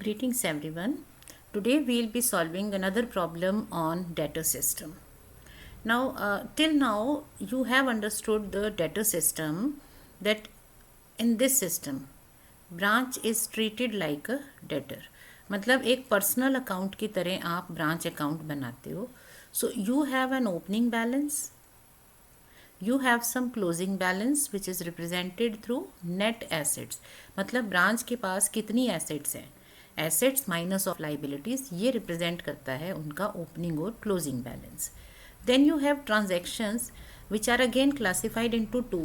Greetings everyone. Today we'll be solving another problem on debtor system. Now, till now you have understood the debtor system, that in this system branch is treated like a debtor. मतलब एक personal account की तरह आप branch account बनाते हो. So you have an opening balance, you have some closing balance which is represented through net assets. मतलब branch के पास कितनी एसेट्स हैं, एसेट्स माइनस ऑफ लाइबिलिटीज, ये रिप्रेजेंट करता है उनका ओपनिंग और closing balance. Then you have transactions which are again classified into two,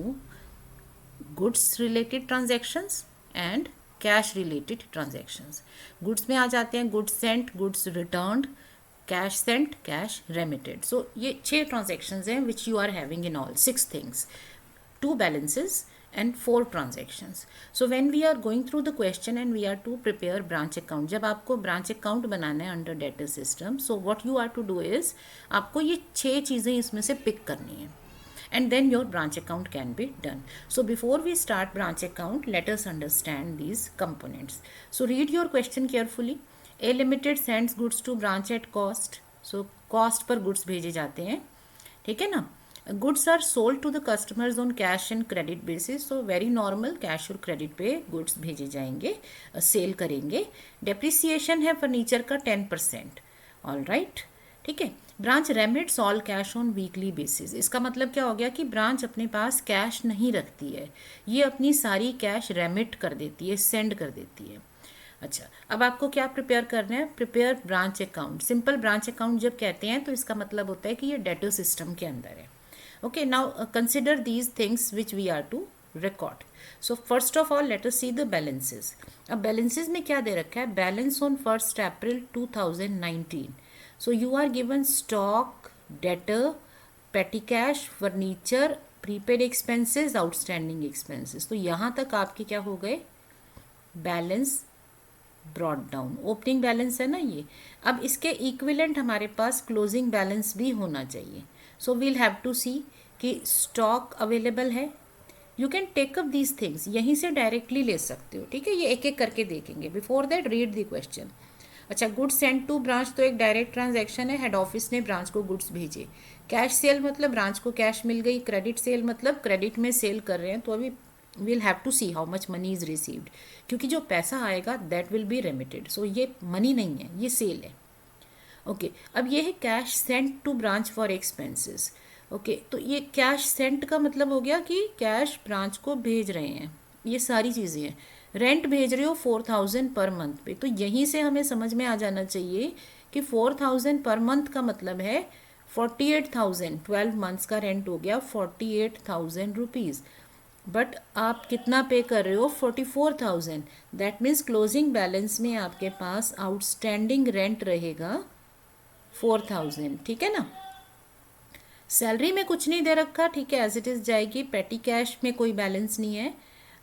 goods related transactions and cash related transactions. Goods में आ जाते हैं goods sent, goods returned, cash sent, cash remitted. So ये 6 transactions हैं which you are having in all, 6 things, 2 balances and 4 transactions. So when we are going through the question and we are to prepare branch account, जब आपको branch account बनाना है under debtor system, so what you are to do is आपको ये 6 चीज़ें इसमें से pick करनी है and then your branch account can be done. So before we start branch account, let us understand these components. So read your question carefully. A limited sends goods to branch at cost. So cost पर goods भेजे जाते हैं, ठीक है ना. Goods are sold to the customers on cash and credit basis. So very normal, cash और credit पे goods भेजे जाएंगे, सेल करेंगे. डेप्रिसिएशन है फर्नीचर का 10%. ऑल राइट, ठीक है. Branch remits all cash on weekly basis. इसका मतलब क्या हो गया कि ब्रांच अपने पास कैश नहीं रखती है, ये अपनी सारी कैश रेमिट कर देती है, सेंड कर देती है. अच्छा, अब आपको क्या प्रिपेयर करना है, prepare branch account. Simple branch account जब कहते हैं तो इसका मतलब होता है कि ये डेटर सिस्टम के अंदर है. Okay, now consider these things which we are to record. So first of all let us see the balances. अब balances में क्या दे रखा है, balance on 1st April 2019. So you are given stock, debtor, petty cash, furniture, prepaid expenses, outstanding expenses. तो यहाँ तक आपके क्या हो गए, balance brought down. Opening balance है ना ये. अब इसके इक्विवेलेंट हमारे पास क्लोजिंग बैलेंस भी होना चाहिए. So we'll have to see कि स्टॉक अवेलेबल है. You can take up these things, यहीं से डायरेक्टली ले सकते हो, ठीक है. ये एक एक करके देखेंगे. Before that read the question. अच्छा, गुड्स सेंड टू ब्रांच तो एक डायरेक्ट ट्रांजैक्शन है, हेड ऑफिस ने ब्रांच को गुड्स भेजे. कैश सेल मतलब ब्रांच को कैश मिल गई. क्रेडिट सेल मतलब क्रेडिट में सेल कर रहे हैं, तो अभी we'll have to see how much money is received, क्योंकि जो पैसा आएगा that will be remitted. so ये मनी नहीं है, ये सेल है. ओके, अब ये है cash sent to branch for expenses. Okay, तो ये कैश सेंट का मतलब हो गया कि कैश ब्रांच को भेज रहे हैं, ये सारी चीज़ें हैं. रेंट भेज रहे हो 4000 पर मंथ पे, तो यहीं से हमें समझ में आ जाना चाहिए कि 4000 पर मंथ का मतलब है 48,000. 12 मंथ्स का रेंट हो गया 48,000 रुपीज़. बट आप कितना पे कर रहे हो, 44,000. दैट मीन्स क्लोजिंग बैलेंस में आपके पास आउटस्टैंडिंग रेंट रहेगा 4,000, ठीक है ना. सैलरी में कुछ नहीं दे रखा, ठीक है, एज इट इज़ जाएगी. पेटी कैश में कोई बैलेंस नहीं है,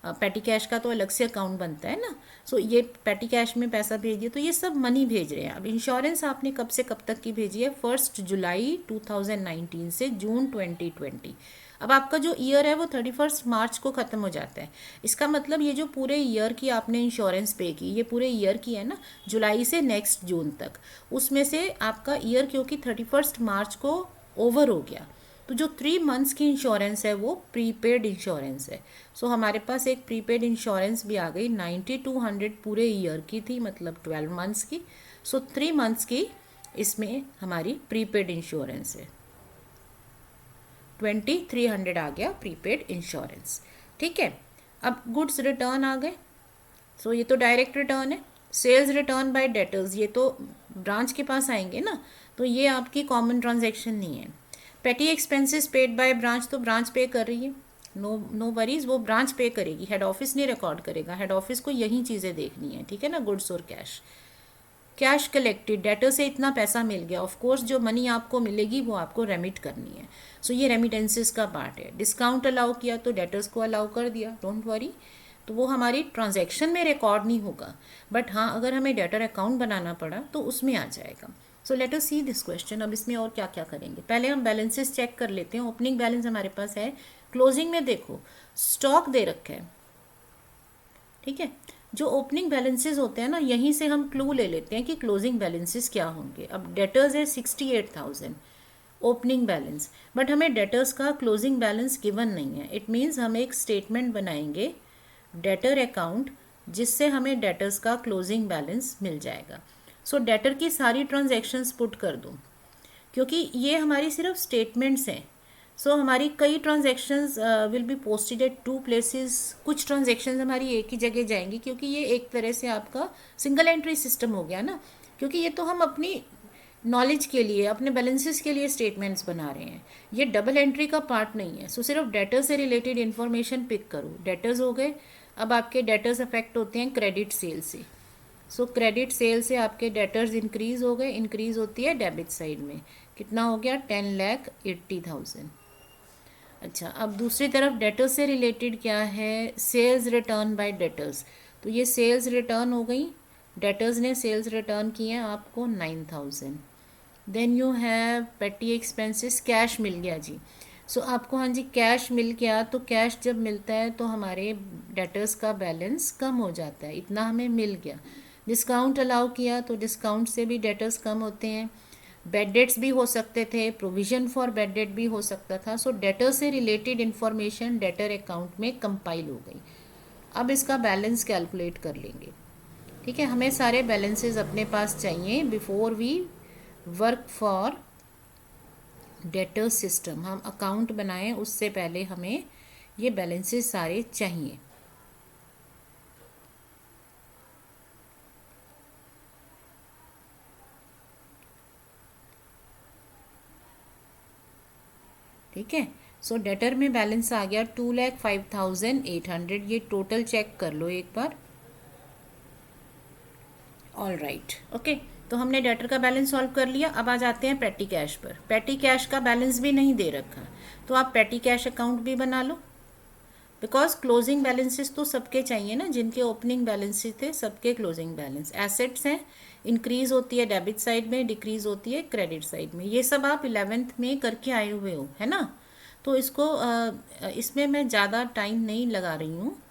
पेटी कैश का तो अलग से अकाउंट बनता है ना. सो ये पेटी कैश में पैसा भेज दिया, तो ये सब मनी भेज रहे हैं. अब इंश्योरेंस आपने कब से कब तक की भेजी है, 1 जुलाई 2019 से जून 2020. अब आपका जो ईयर है वो 31 मार्च को ख़त्म हो जाता है. इसका मतलब ये जो पूरे ईयर की आपने इंश्योरेंस पे की, ये पूरे ईयर की है ना, जुलाई से नेक्स्ट जून तक, उसमें से आपका ईयर क्योंकि 31 मार्च को ओवर हो गया, तो जो 3 मंथ्स की इंश्योरेंस है वो प्रीपेड इंश्योरेंस है. सो हमारे पास एक प्रीपेड इंश्योरेंस भी आ गई. 9200 पूरे ईयर की थी, मतलब 12 मंथ्स की. सो 3 मंथ्स की इसमें हमारी प्रीपेड इंश्योरेंस है. 2300 आ गया प्रीपेड इंश्योरेंस, ठीक है. अब गुड्स रिटर्न आ गए. सो ये तो डायरेक्ट रिटर्न है. सेल्स रिटर्न बाय डेटर्स, ये तो ब्रांच के पास आएंगे ना, तो ये आपकी कॉमन ट्रांजैक्शन नहीं है. पेटी एक्सपेंसेस पेड बाय ब्रांच, तो ब्रांच पे कर रही है, नो वरीज, वो ब्रांच पे करेगी, हेड ऑफिस नहीं रिकॉर्ड करेगा. हेड ऑफिस को यही चीज़ें देखनी है, ठीक है ना, गुड्स और कैश. कैश कलेक्टेड, डेटर से इतना पैसा मिल गया, ऑफ कोर्स जो मनी आपको मिलेगी वो आपको रेमिट करनी है. सो ये रेमिटेंसेस का पार्ट है. डिस्काउंट अलाउ किया तो डेटर्स को अलाउ कर दिया, डोंट वरी, तो वो हमारी ट्रांजैक्शन में रिकॉर्ड नहीं होगा. बट हाँ, अगर हमें डेटर अकाउंट बनाना पड़ा तो उसमें आ जाएगा. So let us see this question. अब इसमें और क्या क्या करेंगे, पहले हम बैलेंसेस चेक कर लेते हैं. ओपनिंग बैलेंस हमारे पास है. क्लोजिंग में देखो स्टॉक दे रखा है, ठीक है. जो ओपनिंग बैलेंसेस होते हैं ना, यहीं से हम क्लू ले लेते हैं कि क्लोजिंग बैलेंसेस क्या होंगे। अब डेटर्स है 68,000 ओपनिंग बैलेंस, बट हमें डेटर्स का क्लोजिंग बैलेंस गिवन नहीं है। इट मीन्स हम एक स्टेटमेंट बनाएंगे डेटर अकाउंट, जिससे हमें डेटर्स का क्लोजिंग बैलेंस मिल जाएगा। सो डेटर की सारी ट्रांजैक्शंस पुट कर दूँ, क्योंकि ये हमारी सिर्फ स्टेटमेंट्स हैं। सो हमारी कई transactions will be posted at two places, कुछ ट्रांजैक्शंस हमारी एक ही जगह जाएंगी, क्योंकि ये एक तरह से आपका सिंगल एंट्री सिस्टम हो गया ना। क्योंकि ये तो हम अपनी नॉलेज के लिए, अपने बैलेंसेस के लिए स्टेटमेंट्स बना रहे हैं, ये डबल एंट्री का पार्ट नहीं है। सो सिर्फ डेटर से रिलेटेड इन्फॉर्मेशन पिक करो। डेटर्स हो गए। अब आपके डेटर्स अफेक्ट होते हैं क्रेडिट सेल से। सो क्रेडिट सेल से आपके डेटर्स इंक्रीज हो गए। इंक्रीज होती है डेबिट साइड में, कितना हो गया 10,80,000। अच्छा, अब दूसरी तरफ डेटर्स से रिलेटेड क्या है, सेल्स रिटर्न बाय डेटर्स। तो ये सेल्स रिटर्न हो गई, डेटर्स ने सेल्स रिटर्न किए हैं आपको 9,000। देन यू हैव पेटी एक्सपेंसेस, कैश मिल गया जी। सो आपको, हाँ जी, कैश मिल गया। तो कैश जब मिलता है तो हमारे डेटर्स का बैलेंस कम हो जाता है, इतना हमें मिल गया। डिस्काउंट अलाउ किया तो डिस्काउंट से भी डेटर्स कम होते हैं। बेड डेट्स भी हो सकते थे, प्रोविजन फॉर बेड डेट भी हो सकता था। सो डेटर से रिलेटेड इन्फॉर्मेशन डेटर अकाउंट में कंपाइल हो गई। अब इसका बैलेंस कैलकुलेट कर लेंगे। ठीक है, हमें सारे बैलेंसेस अपने पास चाहिए before we work for debtor system. हम अकाउंट बनाएं उससे पहले हमें ये बैलेंसेस सारे चाहिए। ठीक है, सो डेटर में बैलेंस आ गया 2,05,800। ये टोटल चेक कर लो एक बार। All right, okay. तो हमने डेटर का बैलेंस सॉल्व कर लिया। अब आ जाते हैं पेटी कैश पर। पेटी कैश का बैलेंस भी नहीं दे रखा, तो आप पेटी कैश अकाउंट भी बना लो, बिकॉज क्लोजिंग बैलेंसेस तो सबके चाहिए ना, जिनके ओपनिंग बैलेंसेस थे सबके क्लोजिंग बैलेंस। एसेट्स हैं, इंक्रीज होती है डेबिट साइड में, डिक्रीज होती है क्रेडिट साइड में। ये सब आप 11th में करके आए हुए हो, है ना। तो इसको इसमें मैं ज़्यादा टाइम नहीं लगा रही हूँ।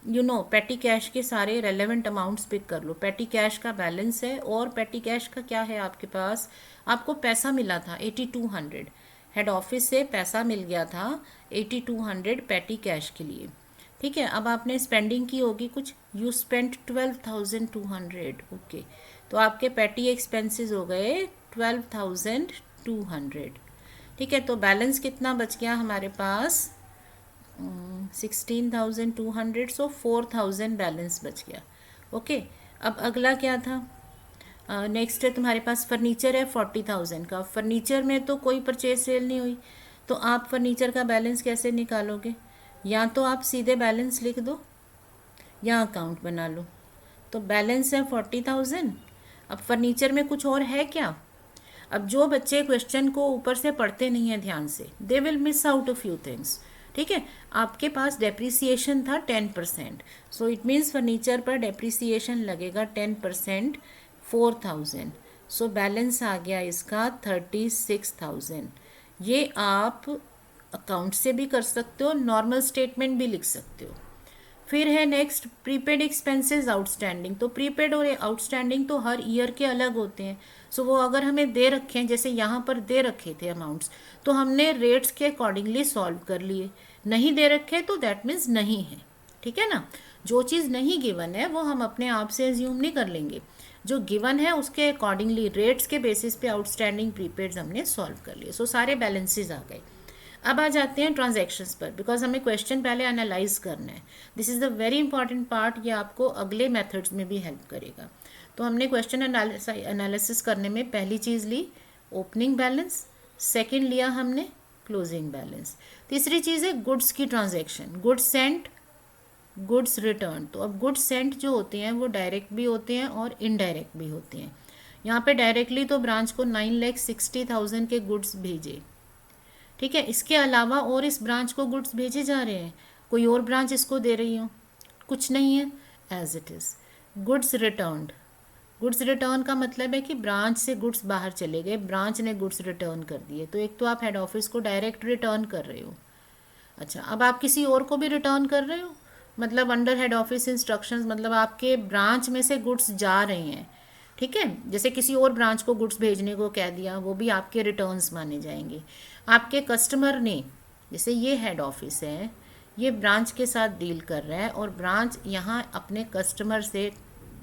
यू नो, पेटी कैश के सारे रेलेवेंट अमाउंट्स पिक कर लो। पेटी कैश का बैलेंस है, और पेटी कैश का क्या है आपके पास, आपको पैसा मिला था 8200, हेड ऑफिस से पैसा मिल गया था 8200 पेटी कैश के लिए। ठीक है, अब आपने स्पेंडिंग की होगी कुछ, यू स्पेंड 12,200। ओके, तो आपके पेटी एक्सपेंसेस हो गए 12,200। ठीक है, तो बैलेंस कितना बच गया हमारे पास, 16,200। सो 4,000 बैलेंस बच गया। ओके, अब अगला क्या था, नेक्स्ट है तुम्हारे पास फर्नीचर है 40,000 का। फर्नीचर में तो कोई परचेज सेल नहीं हुई, तो आप फर्नीचर का बैलेंस कैसे निकालोगे, या तो आप सीधे बैलेंस लिख दो या अकाउंट बना लो। तो बैलेंस है 40,000। अब फर्नीचर में कुछ और है क्या। अब जो बच्चे क्वेश्चन को ऊपर से पढ़ते नहीं हैं ध्यान से, they will miss out a few things. ठीक है, आपके पास डेप्रिसिएशन था 10%, सो इट मीन्स फर्नीचर पर डेप्रिसिएशन लगेगा 10%, 4,000। सो बैलेंस आ गया इसका 36,000। ये आप अकाउंट से भी कर सकते हो, नॉर्मल स्टेटमेंट भी लिख सकते हो। फिर है नेक्स्ट प्रीपेड एक्सपेंसेस आउटस्टैंडिंग। तो प्रीपेड और आउटस्टैंडिंग तो हर ईयर के अलग होते हैं। सो वो अगर हमें दे रखे हैं, जैसे यहाँ पर दे रखे थे अमाउंट्स, तो हमने रेट्स के अकॉर्डिंगली सॉल्व कर लिए। नहीं दे रखे तो दैट मीन्स नहीं है। ठीक है ना, जो चीज़ नहीं गिवन है वो हम अपने आप से एज्यूम नहीं कर लेंगे, जो गिवन है उसके अकॉर्डिंगली रेट्स के बेसिस पे आउटस्टैंडिंग प्रीपेड हमने सॉल्व कर लिए। सो सारे बैलेंसेज आ गए। अब आ जाते हैं ट्रांजैक्शंस पर, बिकॉज हमें क्वेश्चन पहले एनालाइज करना है। This is the very important part, ये आपको अगले मेथड्स में भी हेल्प करेगा। तो हमने क्वेश्चन एनालिसिस करने में पहली चीज़ ली ओपनिंग बैलेंस, सेकंड लिया हमने क्लोजिंग बैलेंस, तीसरी चीज़ है गुड्स की transaction, goods sent, goods return. तो अब गुड्स सेंट जो होते हैं वो डायरेक्ट भी होते हैं और इनडायरेक्ट भी होते हैं। यहाँ पे डायरेक्टली तो ब्रांच को 9,60,000 के गुड्स भेजे। ठीक है, इसके अलावा और इस ब्रांच को गुड्स भेजे जा रहे हैं, कोई और ब्रांच इसको दे रही हो, कुछ नहीं है, as it is. Goods returned, goods return का मतलब है कि ब्रांच से गुड्स बाहर चले गए, ब्रांच ने गुड्स रिटर्न कर दिए। तो एक तो आप हेड ऑफिस को डायरेक्ट रिटर्न कर रहे हो। अच्छा, अब आप किसी और को भी रिटर्न कर रहे हो, मतलब अंडर हेड ऑफिस इंस्ट्रक्शंस, मतलब आपके ब्रांच में से गुड्स जा रहे हैं, ठीक है, जैसे किसी और ब्रांच को गुड्स भेजने को कह दिया, वो भी आपके रिटर्न्स माने जाएंगे। आपके कस्टमर ने, जैसे ये हेड ऑफिस है, ये ब्रांच के साथ डील कर रहा है और ब्रांच यहाँ अपने कस्टमर से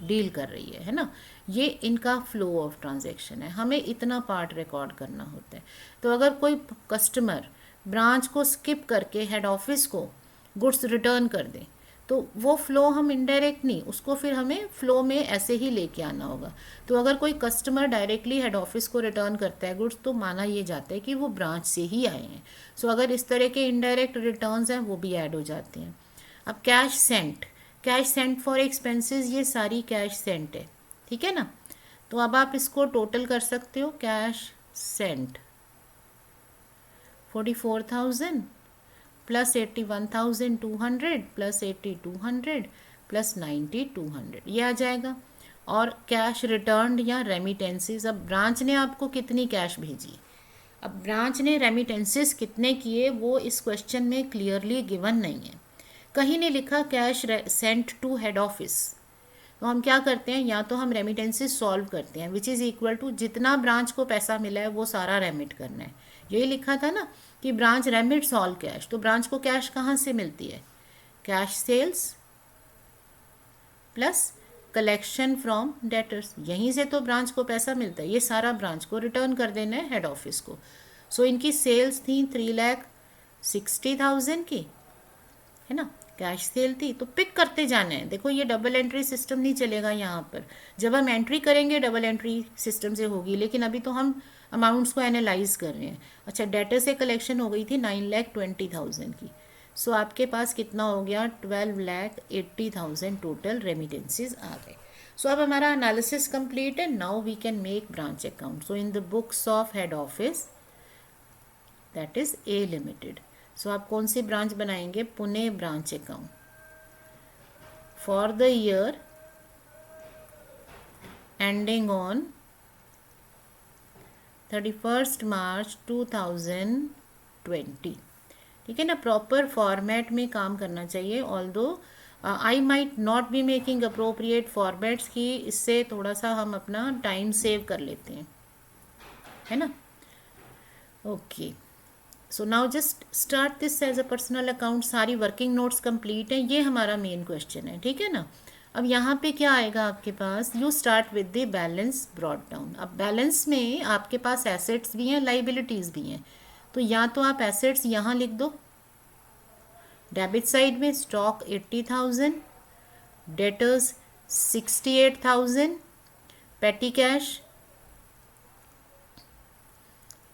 डील कर रही है ना, ये इनका फ्लो ऑफ ट्रांजैक्शन है, हमें इतना पार्ट रिकॉर्ड करना होता है। तो अगर कोई कस्टमर ब्रांच को स्किप करके हेड ऑफिस को गुड्स रिटर्न कर दे, तो वो फ्लो हम इनडायरेक्ट नहीं, उसको फिर हमें फ्लो में ऐसे ही लेके आना होगा। तो अगर कोई कस्टमर डायरेक्टली हेड ऑफिस को रिटर्न करता है गुड्स, तो माना ये जाता है कि वो ब्रांच से ही आए हैं। सो अगर इस तरह के इनडायरेक्ट रिटर्न्स हैं वो भी ऐड हो जाते हैं। अब कैश सेंट फॉर एक्सपेंसेस, ये सारी कैश सेंट है, ठीक है ना। तो अब आप इसको टोटल कर सकते हो, cash Saint 44,000 plus 81,200 plus 8,200 plus 90,200, ये आ जाएगा। और कैश रिटर्न या रेमिटेंसेस, अब ब्रांच ने आपको कितनी कैश भेजी, अब ब्रांच ने रेमिटेंसेस कितने किए, वो इस क्वेश्चन में क्लियरली गिवन नहीं है, कहीं नहीं लिखा cash sent to head office. तो हम क्या करते हैं, या तो हम रेमिटेंसेस सॉल्व करते हैं, विच इज़ इक्वल टू जितना ब्रांच को पैसा मिला है वो सारा रेमिट करना है। यही लिखा था ना कि ब्रांच रेमिट्स ऑल कैश, तो ब्रांच को कैश कहाँ से मिलती है, cash sales plus collection from debtors, यहीं से तो ब्रांच को पैसा मिलता है, ये सारा ब्रांच को रिटर्न कर देना है हेड ऑफिस को। सो इनकी सेल्स थी 3,60,000 की, है ना, कैश सेल थी, तो पिक करते जाना है। देखो ये डबल एंट्री सिस्टम नहीं चलेगा यहाँ पर, जब हम एंट्री करेंगे डबल एंट्री सिस्टम से होगी, लेकिन अभी तो हम अमाउंट्स को एनालाइज कर रहे हैं। अच्छा, डेटर से कलेक्शन हो गई थी 9,20,000 की, सो आपके पास कितना हो गया, 12,80,000 टोटल रेमिटेंसीज आ गए। सो अब हमारा एनालिसिस कंप्लीट है। Now we can make branch account. So in the books of head office, that is A limited, so आप कौन सी ब्रांच बनाएंगे, Pune branch account for the year ending on 31 March 2020, ठीक है ना। प्रॉपर फॉर्मेट में काम करना चाहिए, although I might not be making appropriate formats की, इससे थोड़ा सा हम अपना टाइम सेव कर लेते हैं, है ना। Okay, so now just start this as a personal account. सारी वर्किंग नोट्स कंप्लीट है, ये हमारा मेन क्वेश्चन है, ठीक है ना। अब यहाँ पे क्या आएगा आपके पास, you start with the balance brought down. अब बैलेंस में आपके पास एसेट्स भी हैं, लाइबिलिटीज़ भी हैं, तो या तो आप एसेट्स यहाँ लिख दो, डेबिट साइड में स्टॉक 80,000, डेटर्स 68,000, पेटी कैश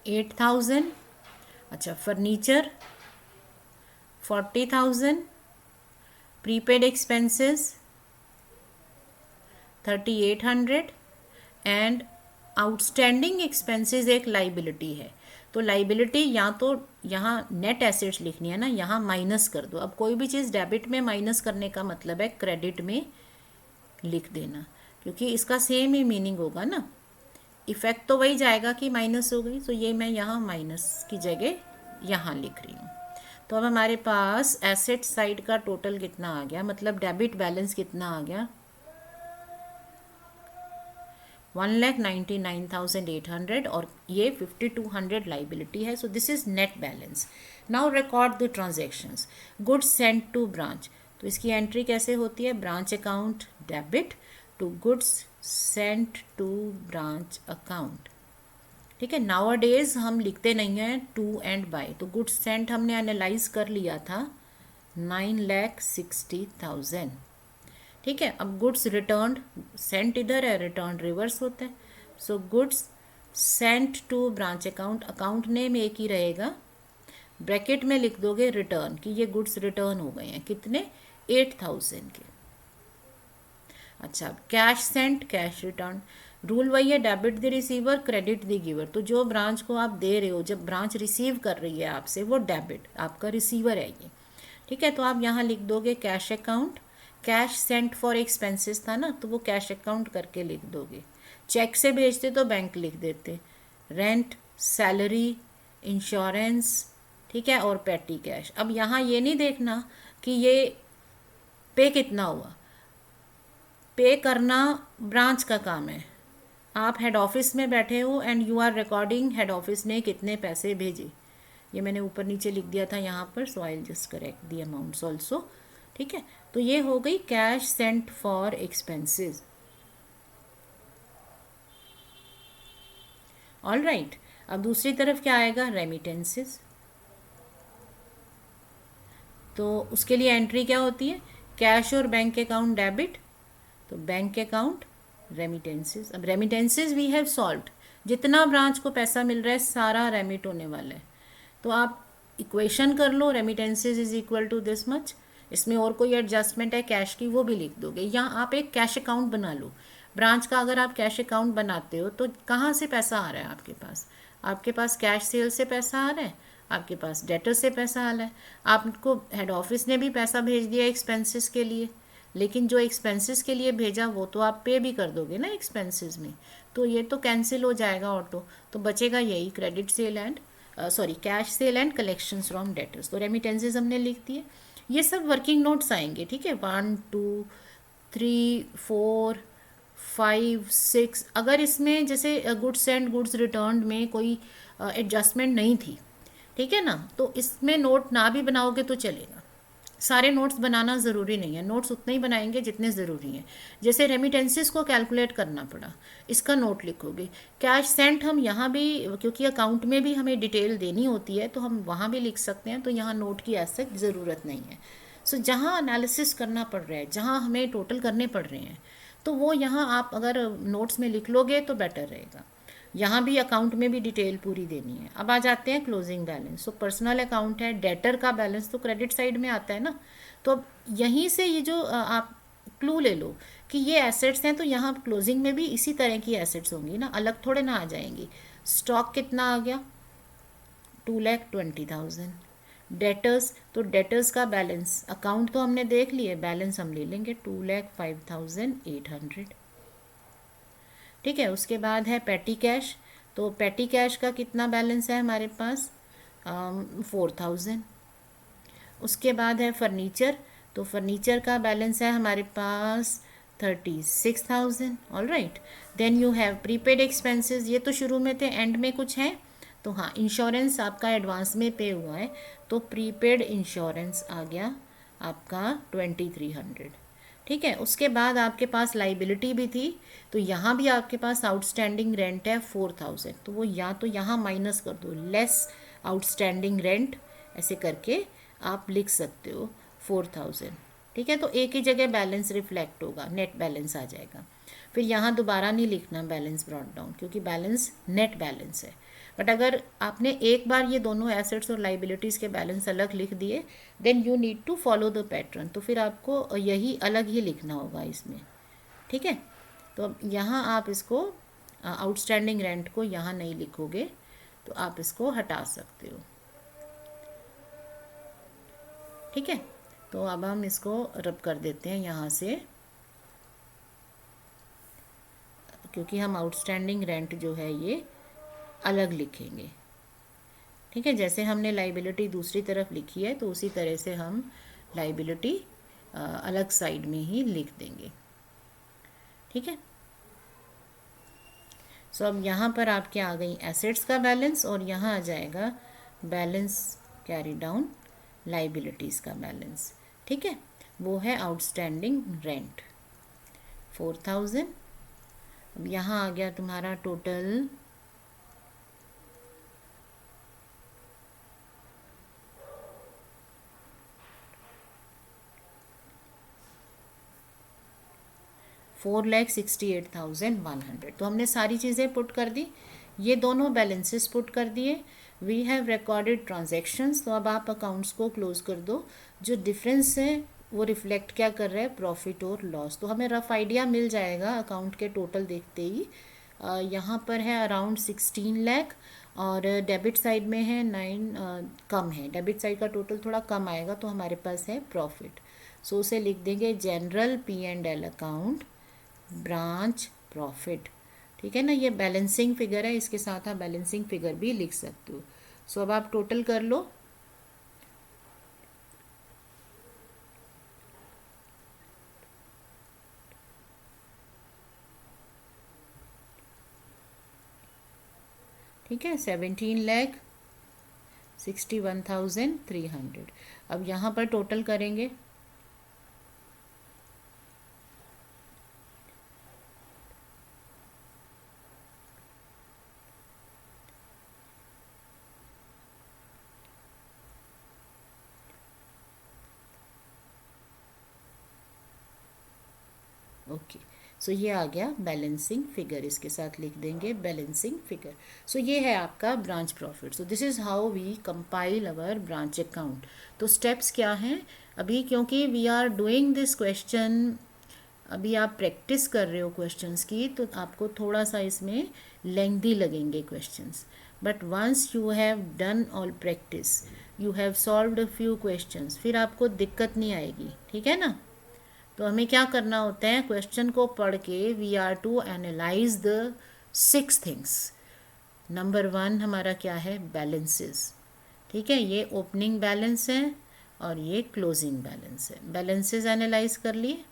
8,000, अच्छा furniture 40,000, prepaid expenses 3,800 and outstanding expenses एक लाइबिलिटी है। तो लाइबिलिटी या तो यहाँ नेट एसेट्स लिखनी है ना, यहाँ माइनस कर दो। अब कोई भी चीज़ डेबिट में माइनस करने का मतलब है क्रेडिट में लिख देना, क्योंकि इसका सेम ही मीनिंग होगा ना, इफेक्ट तो वही जाएगा कि माइनस हो गई। तो ये मैं यहाँ माइनस की जगह यहाँ लिख रही हूँ। तो अब हमारे पास एसेट साइड का टोटल कितना आ गया, मतलब डेबिट बैलेंस कितना आ गया, 1,99,800 और ये 5,200 लाइबिलिटी है। So this is net balance. Now record the transactions. Goods sent to branch, तो इसकी एंट्री कैसे होती है, branch account debit to goods sent to branch account, ठीक है। नाउ अ डेज हम लिखते नहीं हैं टू एंड बाय, तो गुड्स सेंट हमने एनालाइज कर लिया था 9,60,000, ठीक है। अब गुड्स रिटर्न, सेंट इधर है, रिटर्न रिवर्स होता है। So goods sent to branch account, account name एक ही रहेगा, ब्रैकेट में लिख दोगे रिटर्न कि ये गुड्स रिटर्न हो गए हैं, कितने, 8,000 के। अच्छा, cash sent cash return, rule वही है, debit the receiver credit the giver. तो जो ब्रांच को आप दे रहे हो, जब ब्रांच रिसीव कर रही है आपसे, वो डेबिट, आपका रिसीवर है ये, ठीक है। तो आप यहाँ लिख दोगे cash account, cash sent for expenses था ना, तो वो कैश अकाउंट करके लिख दोगे। चेक से भेजते तो बैंक लिख देते, रेंट, सैलरी, इंश्योरेंस, ठीक है, और पेटी कैश। अब यहाँ ये नहीं देखना कि ये पे कितना हुआ, पे करना ब्रांच का काम है। आप हेड ऑफिस में बैठे हो and you are recording head office ने कितने पैसे भेजे। ये मैंने ऊपर नीचे लिख दिया था यहाँ पर, so I just correct the amounts also. ठीक है, तो ये हो गई cash sent for expenses. All right, अब दूसरी तरफ क्या आएगा, रेमिटेंसेस। तो उसके लिए एंट्री क्या होती है, कैश और बैंक अकाउंट डेबिट, तो बैंक अकाउंट रेमिटेंसेस। अब रेमिटेंसेस वी हैव सॉल्व्ड, जितना ब्रांच को पैसा मिल रहा है सारा रेमिट होने वाला है। तो आप इक्वेशन कर लो, remittances is equal to this much. इसमें और कोई एडजस्टमेंट है कैश की वो भी लिख दोगे, या आप एक कैश अकाउंट बना लो। ब्रांच का अगर आप कैश अकाउंट बनाते हो तो कहाँ से पैसा आ रहा है आपके पास, आपके पास कैश सेल से पैसा आ रहा है, आपके पास डेटर से पैसा आ रहा है। आपको हेड ऑफिस ने भी पैसा भेज दिया एक्सपेंसेस के लिए, लेकिन जो एक्सपेंसेस के लिए भेजा वो तो आप पे भी कर दोगे ना एक्सपेंसेस में, तो ये तो कैंसिल हो जाएगा ऑटो। तो बचेगा यही credit sale and sorry cash cell and collection from debtors. तो रेमिटेंसेज हमने लिख दिए। ये सब वर्किंग नोट्स आएंगे, ठीक है, 1 2 3 4 5 6। अगर इसमें जैसे गुड्स एंड गुड्स रिटर्न में कोई एडजस्टमेंट नहीं थी, ठीक है ना, तो इसमें नोट ना भी बनाओगे तो चलेगा। सारे नोट्स बनाना ज़रूरी नहीं है, नोट्स उतने ही बनाएंगे जितने ज़रूरी हैं। जैसे रेमिटेंसेस को कैलकुलेट करना पड़ा, इसका नोट लिखोगे। कैश सेंट हम यहाँ भी, क्योंकि अकाउंट में भी हमें डिटेल देनी होती है तो हम वहाँ भी लिख सकते हैं, तो यहाँ नोट की ऐसे ज़रूरत नहीं है। सो जहाँ एनालिसिस करना पड़ रहा है, जहाँ हमें टोटल करने पड़ रहे हैं, तो वो यहाँ आप अगर नोट्स में लिख लोगे तो बेटर रहेगा। यहाँ भी अकाउंट में भी डिटेल पूरी देनी है। अब आ जाते हैं closing balance. So personal account है, डेटर का बैलेंस तो क्रेडिट साइड में आता है ना, तो अब यहीं से ये जो आप क्लू ले लो कि ये एसेट्स हैं, तो यहाँ क्लोजिंग में भी इसी तरह की एसेट्स होंगी ना, अलग थोड़े ना आ जाएंगी। स्टॉक कितना आ गया, 2,20,000। डेटर्स, तो डेटर्स का बैलेंस, अकाउंट तो हमने देख लिए, बैलेंस हम ले लेंगे 2,05,800। ठीक है, उसके बाद है पेटी कैश। तो पेटी कैश का कितना बैलेंस है हमारे पास, 4,000। उसके बाद है फर्नीचर, तो फर्नीचर का बैलेंस है हमारे पास 36,000। All right, then you have prepaid expenses, ये तो शुरू में थे, एंड में कुछ है तो हाँ, इंश्योरेंस आपका एडवांस में पे हुआ है, तो प्रीपेड इंश्योरेंस आ गया आपका 2,300। ठीक है, उसके बाद आपके पास लाइबिलिटी भी थी, तो यहाँ भी आपके पास आउटस्टैंडिंग रेंट है 4,000, तो वो या तो यहाँ माइनस कर दो, लेस आउटस्टैंडिंग रेंट, ऐसे करके आप लिख सकते हो 4,000। ठीक है, तो एक ही जगह बैलेंस रिफ्लेक्ट होगा, नेट बैलेंस आ जाएगा। फिर यहाँ दोबारा नहीं लिखना बैलेंस ब्रॉट डाउन, क्योंकि बैलेंस नेट बैलेंस है। बट अगर आपने एक बार ये दोनों एसेट्स और लाइबिलिटीज़ के बैलेंस अलग लिख दिए, then you need to follow the pattern, तो फिर आपको यही अलग ही लिखना होगा इसमें। ठीक है, तो अब यहाँ आप इसको आउटस्टैंडिंग रेंट को यहाँ नहीं लिखोगे, तो आप इसको हटा सकते हो। ठीक है, तो अब हम इसको रब कर देते हैं यहाँ से, क्योंकि हम आउटस्टैंडिंग रेंट जो है ये अलग लिखेंगे। ठीक है, जैसे हमने लाइबिलिटी दूसरी तरफ लिखी है, तो उसी तरह से हम लाइबिलिटी अलग साइड में ही लिख देंगे। ठीक है, सो अब यहाँ पर आपके आ गई एसेट्स का बैलेंस, और यहाँ आ जाएगा बैलेंस कैरी डाउन लाइबिलिटीज़ का बैलेंस। ठीक है, वो है आउटस्टैंडिंग रेंट 4,000। अब यहाँ आ गया तुम्हारा टोटल 4,68,100। तो हमने सारी चीज़ें पुट कर दी, ये दोनों बैलेंसेस पुट कर दिए, वी हैव रिकॉर्डेड ट्रांजैक्शंस। तो अब आप अकाउंट्स को क्लोज कर दो। जो डिफरेंस है वो रिफ्लेक्ट क्या कर रहा है, प्रॉफिट और लॉस। तो हमें रफ आइडिया मिल जाएगा अकाउंट के टोटल देखते ही। यहाँ पर है अराउंड 16 लाख, और डेबिट साइड में है 9, कम है, डेबिट साइड का टोटल थोड़ा कम आएगा, तो हमारे पास है प्रॉफिट। सो उसे लिख देंगे general P&L account branch profit. ठीक है ना, ये बैलेंसिंग फिगर है, इसके साथ आप बैलेंसिंग फिगर भी लिख सकते हो। सो अब आप टोटल कर लो। ठीक है, 17,61,300। अब यहाँ पर टोटल करेंगे। ओके, सो ये आ गया बैलेंसिंग फिगर, इसके साथ लिख देंगे बैलेंसिंग फिगर। सो ये है आपका branch profit. So this is how we compile our branch account. तो स्टेप्स क्या हैं अभी, क्योंकि we are doing this question, अभी आप प्रैक्टिस कर रहे हो क्वेश्चंस की, तो आपको थोड़ा सा इसमें लेंथी लगेंगे questions, but once you have done all practice, you have solved a few questions, फिर आपको दिक्कत नहीं आएगी, ठीक है ना। तो हमें क्या करना होता है, क्वेश्चन को पढ़ के we are to analyse the 6 things. Number 1 हमारा क्या है, बैलेंसेस। ठीक है, ये ओपनिंग बैलेंस है और ये क्लोजिंग बैलेंस है। बैलेंसेस एनालाइज कर लिए,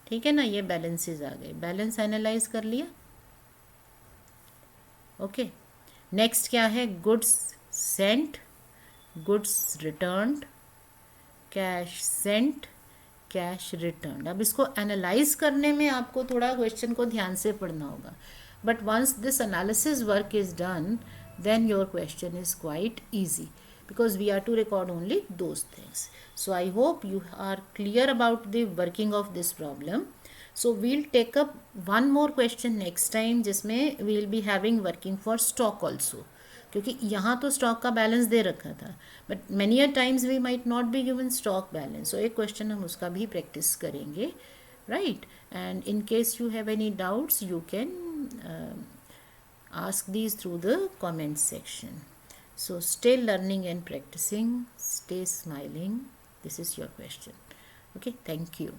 ठीक है ना, ये बैलेंसेस आ गए, बैलेंस एनालाइज कर लिया। ओके, नेक्स्ट क्या है, goods sent, goods returned, cash sent, cash return. अब इसको एनालाइज करने में आपको थोड़ा क्वेश्चन को ध्यान से पढ़ना होगा, but once this analysis work is done, then your question is quite easy because we are to record only those things. So I hope you are clear about the working of this problem. So we'll take up one more question next time, जिसमें we'll be having working for stock also, क्योंकि यहाँ तो stock का balance दे रखा था, but many a times we might not be given stock balance. So एक question हम उसका भी प्रैक्टिस करेंगे, right. And in case you have any doubts, you can ask these through the comment section. So stay learning and practicing, stay smiling. This is your question. Okay, thank you.